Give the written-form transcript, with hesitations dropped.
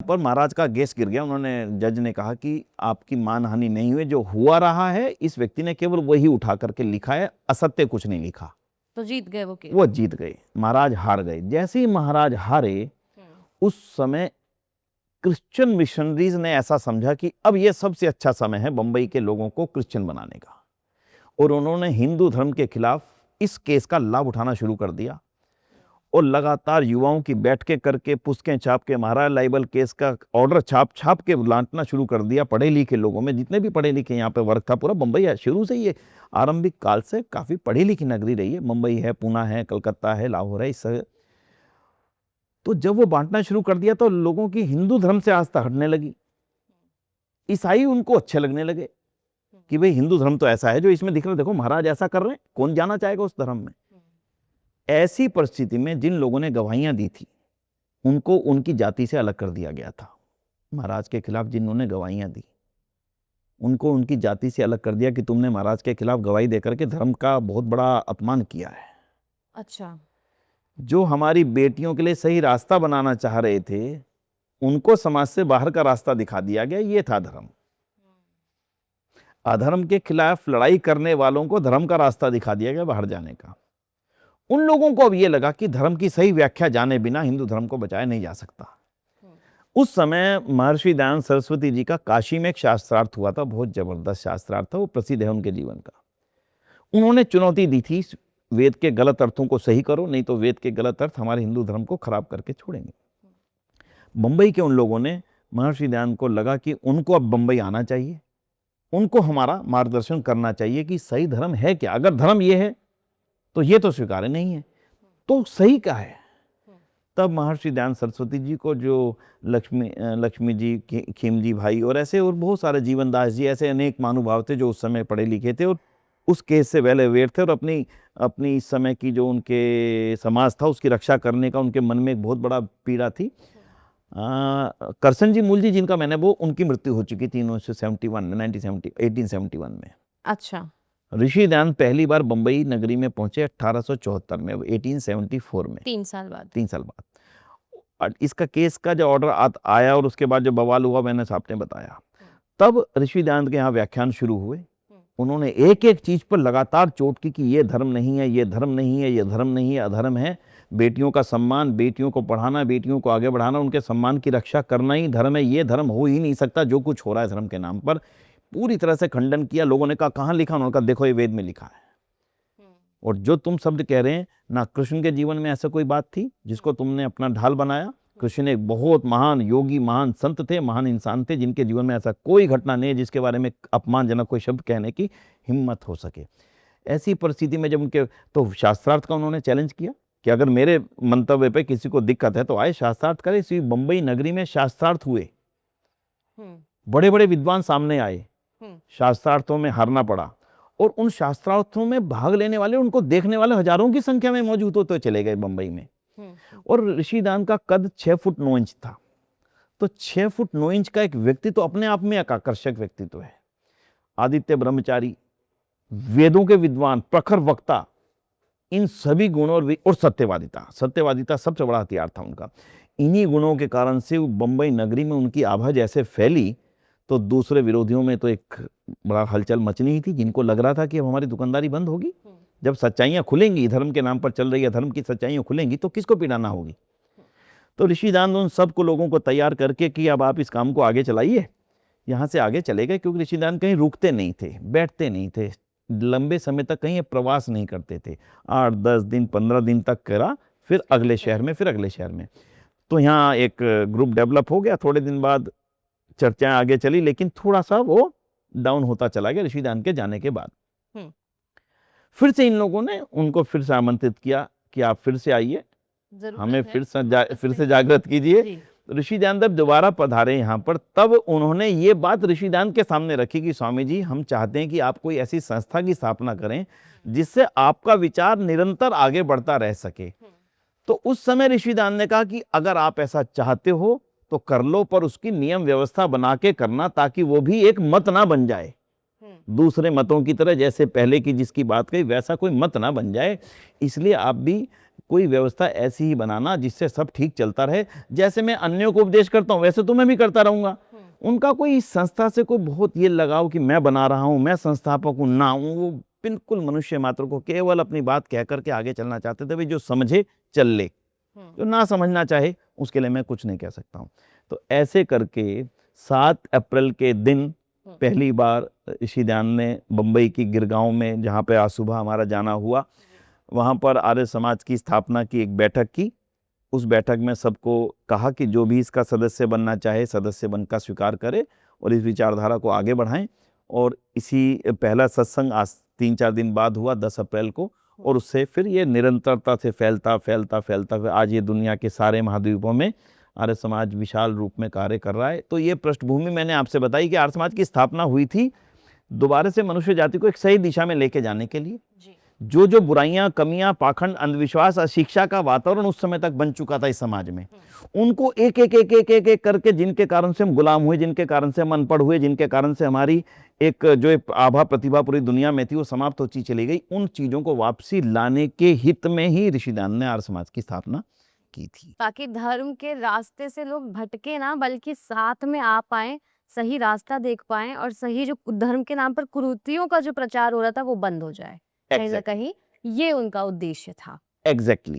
पर महाराज का गैस गिर गया। उन्होंने, जज ने कहा कि आपकी मानहानि नहीं हुई, जो हुआ रहा है इस व्यक्ति ने केवल वही उठा करके लिखा है, असत्य कुछ नहीं लिखा। तो जीत गए वो जीत गए, महाराज हार गए। जैसे ही महाराज हारे, उस समय क्रिश्चियन मिशनरीज ने ऐसा समझा कि अब ये सबसे अच्छा समय है बंबई के लोगों को क्रिश्चियन बनाने का, और उन्होंने हिंदू धर्म के खिलाफ इस केस का लाभ उठाना शुरू कर दिया और लगातार युवाओं की बैठकें करके, पुस्तकें छाप के, महाराज लाइबल केस का ऑर्डर छाप छाप के लांटना शुरू कर दिया पढ़े लिखे लोगों में। जितने भी पढ़े लिखे यहाँ पे वर्ग था, पूरा बंबई है शुरू से, ये आरंभिक काल से काफ़ी पढ़ी लिखी नगरी रही है। मुंबई है, पूना है, कलकत्ता है, लाहौर है, इस तो जब वो बांटना शुरू कर दिया तो लोगों की हिंदू धर्म से आस्था हटने लगी। ईसाई उनको अच्छे लगने लगे कि भाई हिंदू धर्म तो ऐसा है जो इसमें दिख रहा है, देखो महाराज ऐसा कर रहे हैं, कौन जाना चाहेगा उस धर्म में। ऐसी परिस्थिति में जिन लोगों ने गवाहियां दी थी उनको उनकी जाति से अलग कर दिया गया था। महाराज के खिलाफ जिन्होंने गवाहियां दी उनको उनकी जाति से अलग कर दिया कि तुमने महाराज के खिलाफ गवाही देकर के धर्म का बहुत बड़ा अपमान किया है। अच्छा। जो हमारी बेटियों के लिए सही रास्ता बनाना चाह रहे थे उनको समाज से बाहर का रास्ता दिखा दिया गया। ये था धर्म। अधर्म के खिलाफ लड़ाई करने वालों को धर्म का रास्ता दिखा दिया गया बाहर जाने का। उन लोगों को अब ये लगा कि धर्म की सही व्याख्या जाने बिना हिंदू धर्म को बचाया नहीं जा सकता। उस समय महर्षि दयानंद सरस्वती जी का काशी में एक शास्त्रार्थ हुआ था, बहुत जबरदस्त शास्त्रार्थ था, वो प्रसिद्ध है उनके जीवन का। उन्होंने चुनौती दी थी, वेद के गलत अर्थों को सही करो, नहीं तो वेद के गलत अर्थ हमारे हिंदू धर्म को खराब करके छोड़ेंगे। बंबई के उन लोगों ने, महर्षि दयानंद को लगा कि उनको अब बंबई आना चाहिए, उनको हमारा मार्गदर्शन करना चाहिए कि सही धर्म है क्या। अगर धर्म ये है तो ये तो स्वीकार्य नहीं है, तो सही क्या है। तब महर्षि दयानंद सरस्वती जी को, जो लक्ष्मी जी, खीमजी भाई और ऐसे और बहुत सारे, जीवनदास जी, ऐसे अनेक महानुभाव थे जो उस समय पढ़े लिखे थे और उस केस से वेल अवेयर थे और अपनी इस समय की जो उनके समाज था उसकी रक्षा करने का उनके मन में एक बहुत बड़ा पीड़ा थी। करसन जी मूल जी, जिनका मैंने, वो उनकी मृत्यु हो चुकी थी 1871 में। अच्छा। ऋषि दयानंद पहली बार बंबई नगरी में पहुंचे 1874 में, 1874 में, 3 साल बाद। 3 साल बाद। और इसका केस का जो ऑर्डर आया और उसके बाद जो बवाल हुआ, मैंने आपने बताया, तब ऋषि दयानंद के यहाँ व्याख्यान शुरू हुए। उन्होंने एक एक चीज पर लगातार चोट की कि ये धर्म नहीं है, ये धर्म नहीं है, ये धर्म नहीं है, अधर्म है। बेटियों का सम्मान, बेटियों को पढ़ाना, बेटियों को आगे बढ़ाना, उनके सम्मान की रक्षा करना ही धर्म है। ये धर्म हो ही नहीं सकता जो कुछ हो रहा है धर्म के नाम पर। पूरी तरह से खंडन किया। लोगों ने कहा कहाँ लिखा? उन्होंने कहा देखो ये वेद में लिखा है। और जो तुम शब्द कह रहे हैं ना, कृष्ण के जीवन में ऐसा कोई बात थी जिसको तुमने अपना ढाल बनाया। कृष्ण एक बहुत महान योगी, महान संत थे, महान इंसान थे, जिनके जीवन में ऐसा कोई घटना नहीं है जिसके बारे में अपमानजनक कोई शब्द कहने की हिम्मत हो सके। ऐसी परिस्थिति में जब उनके, तो शास्त्रार्थ का उन्होंने चैलेंज किया कि अगर मेरे मंतव्य पे किसी को दिक्कत है तो आए शास्त्रार्थ करे। इसी बंबई नगरी में शास्त्रार्थ हुए, बड़े बड़े विद्वान सामने आए, शास्त्रार्थों में हारना पड़ा। और उन शास्त्रार्थों में भाग लेने वाले, उनको देखने वाले हजारों की संख्या में मौजूद होते चले गए बंबई में। और ऋषि दयानंद का कद 6 फुट 9 इंच था। तो 6 फुट 9 इंच का एक व्यक्ति तो अपने आप में एक आकर्षक व्यक्तित्व है। आदित्य ब्रह्मचारी, वेदों के विद्वान, प्रखर वक्ता, इन सभी गुणों और सत्यवादिता सबसे बड़ा हथियार था उनका। इन्हीं गुणों के कारण से बंबई नगरी में उनकी आभा जैसे फैली तो दूसरे विरोधियों में तो एक बड़ा हलचल मचनी ही थी, जिनको लग रहा था कि अब हमारी दुकानदारी बंद होगी। जब सच्चाइयाँ खुलेंगी, धर्म के नाम पर चल रही है, धर्म की सच्चाइयाँ खुलेंगी तो किसको पीड़ाना होगी। तो ऋषि दयानंद उन सबको लोगों को तैयार करके कि अब आप इस काम को आगे चलाइए, यहाँ से आगे चले गए। क्योंकि ऋषि दयानंद कहीं रुकते नहीं थे, बैठते नहीं थे, लंबे समय तक कहीं प्रवास नहीं करते थे। 8, 10 दिन, 15 दिन तक करा, फिर अगले शहर में, फिर अगले शहर में। तो यहाँ एक ग्रुप डेवलप हो गया। थोड़े दिन बाद चर्चाएं आगे चली, लेकिन थोड़ा सा वो डाउन होता चला गया ऋषि दयानंद के जाने के बाद। फिर से इन लोगों ने उनको फिर से आमंत्रित किया कि आप फिर से आइए, हमें फिर से जागृत कीजिए। ऋषि दयानंद जब दोबारा पधारे यहाँ पर, तब उन्होंने ये बात ऋषि दयानंद के सामने रखी कि स्वामी जी, हम चाहते हैं कि आप कोई ऐसी संस्था की स्थापना करें जिससे आपका विचार निरंतर आगे बढ़ता रह सके। तो उस समय ऋषि दयानंद ने कहा कि अगर आप ऐसा चाहते हो तो कर लो, पर उसकी नियम व्यवस्था बना के करना, ताकि वो भी एक मत ना बन जाए दूसरे मतों की तरह। जैसे पहले की जिसकी बात कही वैसा कोई मत ना बन जाए, इसलिए आप भी कोई व्यवस्था ऐसी ही बनाना जिससे सब ठीक चलता रहे। जैसे मैं अन्यों को उपदेश करता हूँ वैसे तो मैं भी करता रहूंगा। उनका कोई इस संस्था से कोई बहुत ये लगाव कि मैं बना रहा हूँ, मैं संस्थापक हूँ, ना हूँ। वो बिल्कुल मनुष्य मात्र को केवल अपनी बात कह करके आगे चलना चाहते थे। भाई जो समझे चल ले, जो ना समझना चाहे उसके लिए मैं कुछ नहीं कह सकता हूँ। तो ऐसे करके 7 अप्रैल के दिन पहली बार ऋषि ध्यान ने बम्बई की गिरगांव में, जहाँ पे आज सुबह हमारा जाना हुआ, वहाँ पर आर्य समाज की स्थापना की एक बैठक की। उस बैठक में सबको कहा कि जो भी इसका सदस्य बनना चाहे सदस्य बनकर स्वीकार करे और इस विचारधारा को आगे बढ़ाएं। और इसी पहला सत्संग आज 3-4 दिन बाद हुआ 10 अप्रैल को, और उससे फिर ये निरंतरता से फैलता फैलता फैलता फिर आज ये दुनिया के सारे महाद्वीपों में आर्य समाज विशाल रूप में कार्य कर रहा है। तो ये पृष्ठभूमि मैंने आपसे बताई कि आर्य समाज की स्थापना हुई थी दोबारा से मनुष्य जाति को एक सही दिशा में लेके जाने के लिए। जो जो बुराइयां, कमियां, पाखंड, अंधविश्वास, अशिक्षा का वातावरण उस समय तक बन चुका था इस समाज में, उनको एक एक एक एक एक एक करके, जिनके कारण से हम गुलाम हुए, जिनके कारण से हम अनपढ़ हुए, जिनके कारण से हमारी एक जो एक आभा प्रतिभा पूरी दुनिया में थी वो समाप्त होती चली गई, उन चीजों को वापसी लाने के हित में ही ऋषिदान ने आर्य समाज की स्थापना की थी। ताकि धर्म के रास्ते से लोग भटके ना, बल्कि साथ में आ पाए, सही रास्ता देख पाए, और सही जो धर्म के नाम पर कुरीतियों का जो प्रचार हो रहा था वो बंद हो जाए। कहीं ना Exactly. कहीं ये उनका उद्देश्य था। एग्जैक्टली